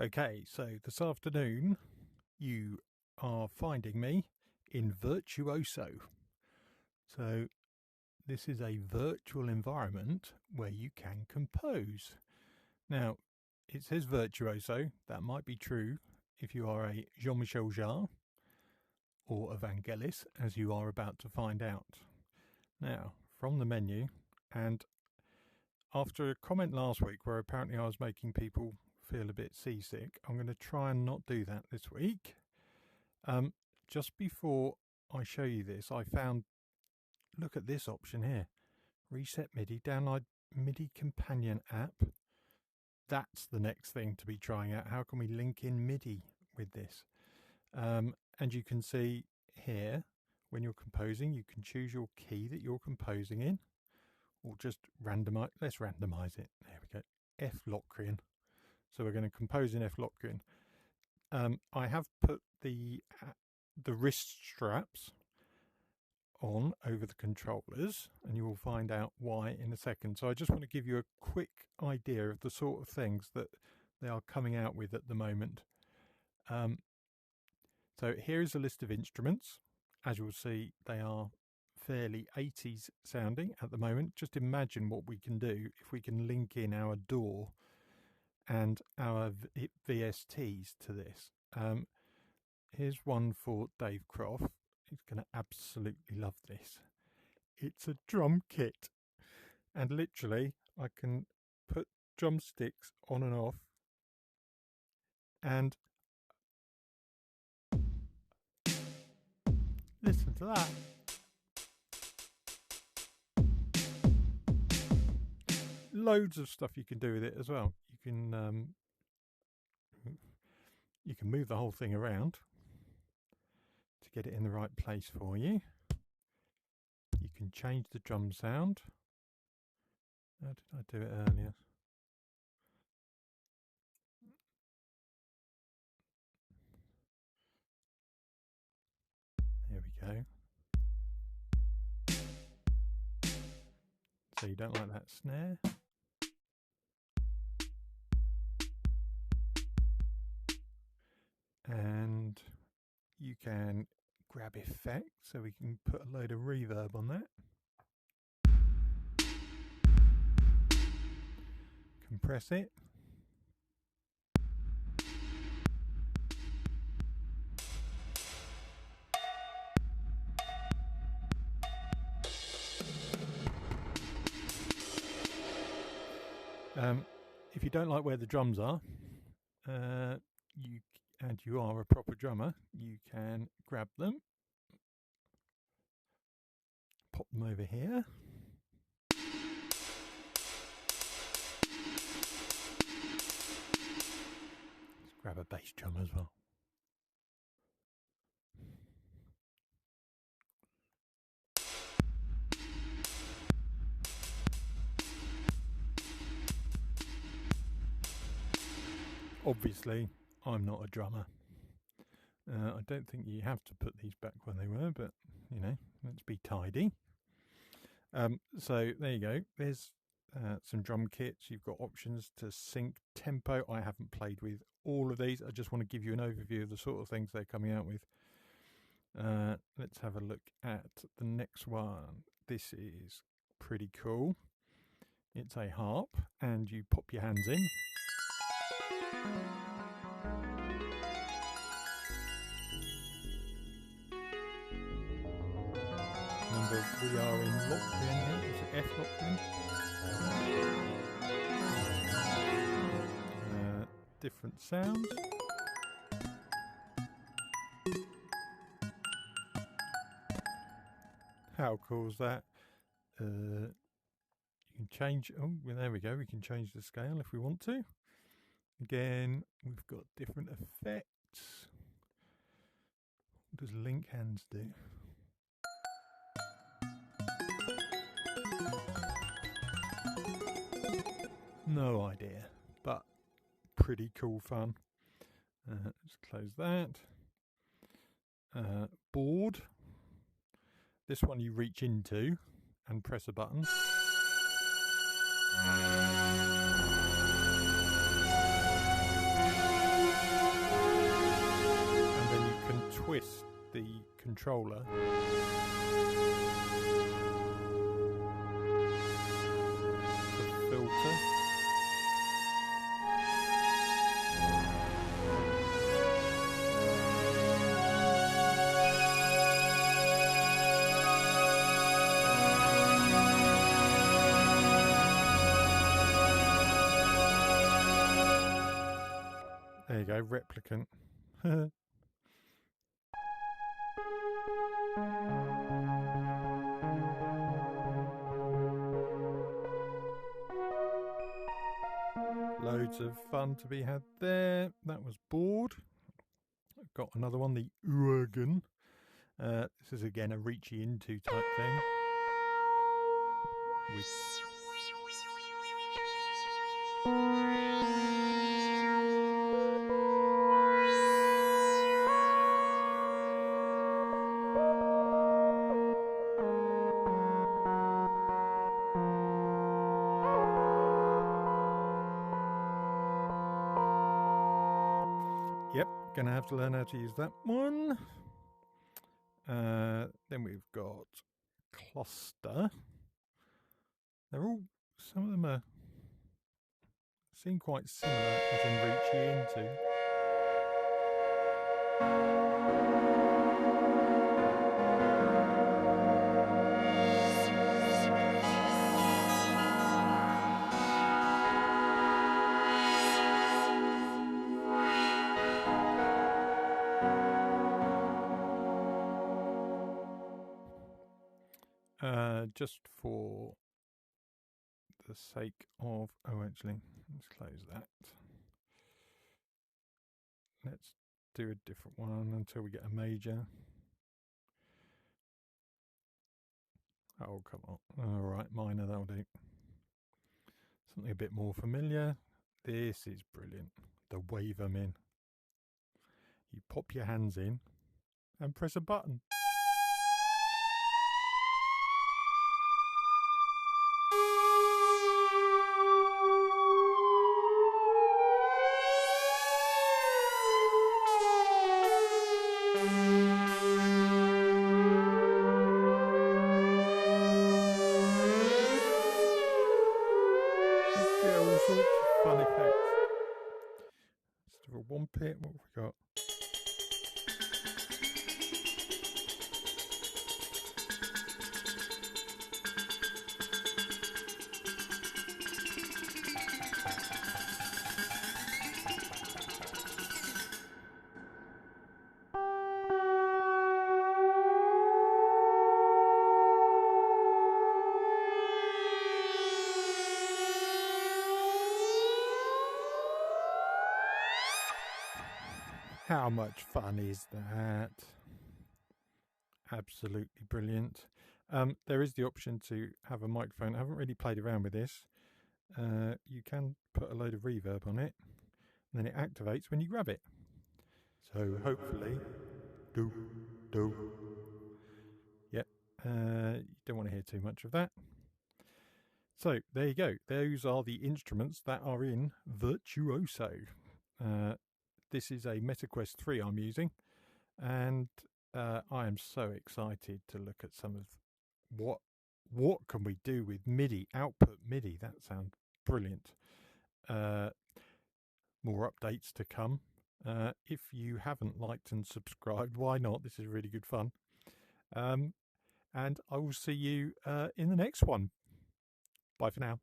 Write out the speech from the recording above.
Okay, so this afternoon you are finding me in Virtuoso. So this is a virtual environment where you can compose. Now, it says Virtuoso. That might be true if you are a Jean-Michel Jarre or a Vangelis, as you are about to find out. Now, from the menu, and after a comment last week where apparently I was making people feel a bit seasick, I'm going to try and not do that this week. Just before I show you this, I found, look at this option here, reset MIDI, download MIDI companion app. That's the next thing to be trying out. How can we link in MIDI with this? And you can see here, when you're composing, you can choose your key that you're composing in, or just randomize. Let's randomize it. There we go. F Locrian. So we're going to compose in F Locrian. I have put the wrist straps on over the controllers, and you will find out why in a second. So I just want to give you a quick idea of the sort of things that they are coming out with at the moment. So here is a list of instruments. As you'll see, they are fairly 80s sounding at the moment. Just imagine what we can do if we can link in our DAW and our VSTs to this. Here's one for Dave Croft. He's going to absolutely love this. It's a drum kit, and literally I can put drumsticks on and off, and listen to that. Loads of stuff you can do with it as well. You can move the whole thing around to get it in the right place for you. You can change the drum sound. How did I do it earlier? There we go. So you don't like that snare? And you can grab effect, so we can put a load of reverb on that. Compress it. If you don't like where the drums are, you are a proper drummer, you can grab them, pop them over here. Let's grab a bass drum as well. Obviously, I'm not a drummer. I don't think you have to put these back when they were, but, you know, let's be tidy. So there you go. There's some drum kits. You've got options to sync tempo. I haven't played with all of these. I just want to give you an overview of the sort of things they're coming out with. Let's have a look at the next one. This is pretty cool. It's a harp, and you pop your hands in. Remember, we are in Locrian here. Is it F Locrian? Different sounds. How cool is that? You can change. Oh, well, there we go. We can change the scale if we want to. Again, we've got different effects. What does link hands do? No idea, but pretty cool fun. Let's close that. Board. This one you reach into and press a button. twist the controller, to filter. There you go, Replicant. Loads of fun to be had there. That was bored. I've got another one, the uran. This is again a reachy into type thing. Yep, gonna have to learn how to use that one. Then we've got cluster. They're all, some of them seem quite similar as in reachy into. Just for the sake of, oh actually, let's close that. Let's do a different one until we get a major. Oh, come on. All right, minor, that'll do. Something a bit more familiar. This is brilliant. The wave 'em in. You pop your hands in and press a button. Get all sorts of fun effects. Let's do a one pit. What have we got? How much fun is that? Absolutely brilliant. There is the option to have a microphone. I haven't really played around with this. You can put a load of reverb on it, and then it activates when you grab it. So hopefully, Yep. You don't want to hear too much of that. So there you go. Those are the instruments that are in Virtuoso. This is a MetaQuest 3 I'm using, and I am so excited to look at some of what can we do with MIDI, output MIDI. That sounds brilliant. More updates to come. If you haven't liked and subscribed, why not? This is really good fun. And I will see you in the next one. Bye for now.